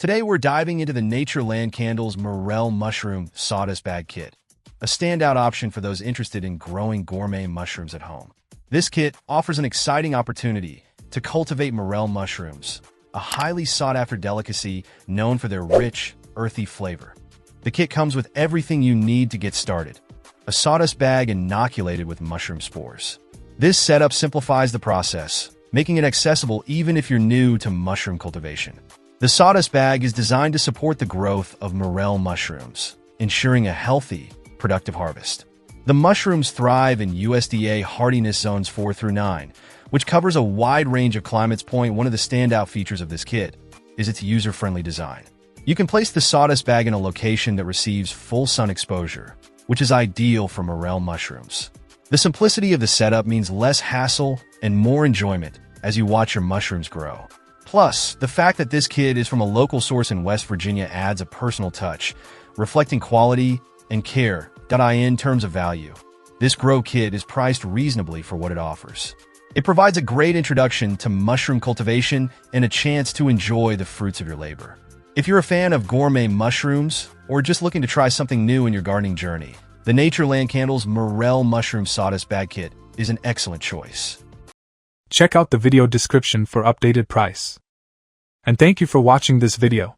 Today we're diving into the Natureland Candles Morel Mushroom Sawdust Bag Kit, a standout option for those interested in growing gourmet mushrooms at home. This kit offers an exciting opportunity to cultivate morel mushrooms, a highly sought-after delicacy known for their rich, earthy flavor. The kit comes with everything you need to get started: a sawdust bag inoculated with mushroom spores. This setup simplifies the process, making it accessible even if you're new to mushroom cultivation. The sawdust bag is designed to support the growth of morel mushrooms, ensuring a healthy, productive harvest. The mushrooms thrive in USDA hardiness zones 4 through 9, which covers a wide range of climates. One of the standout features of this kit is its user-friendly design. You can place the sawdust bag in a location that receives full sun exposure, which is ideal for morel mushrooms. The simplicity of the setup means less hassle and more enjoyment as you watch your mushrooms grow. Plus, the fact that this kit is from a local source in West Virginia adds a personal touch, reflecting quality and care. In terms of value, this grow kit is priced reasonably for what it offers. It provides a great introduction to mushroom cultivation and a chance to enjoy the fruits of your labor. If you're a fan of gourmet mushrooms or just looking to try something new in your gardening journey, the Natureland Candles Morel Mushroom Sawdust Bag Kit is an excellent choice. Check out the video description for updated price. And thank you for watching this video.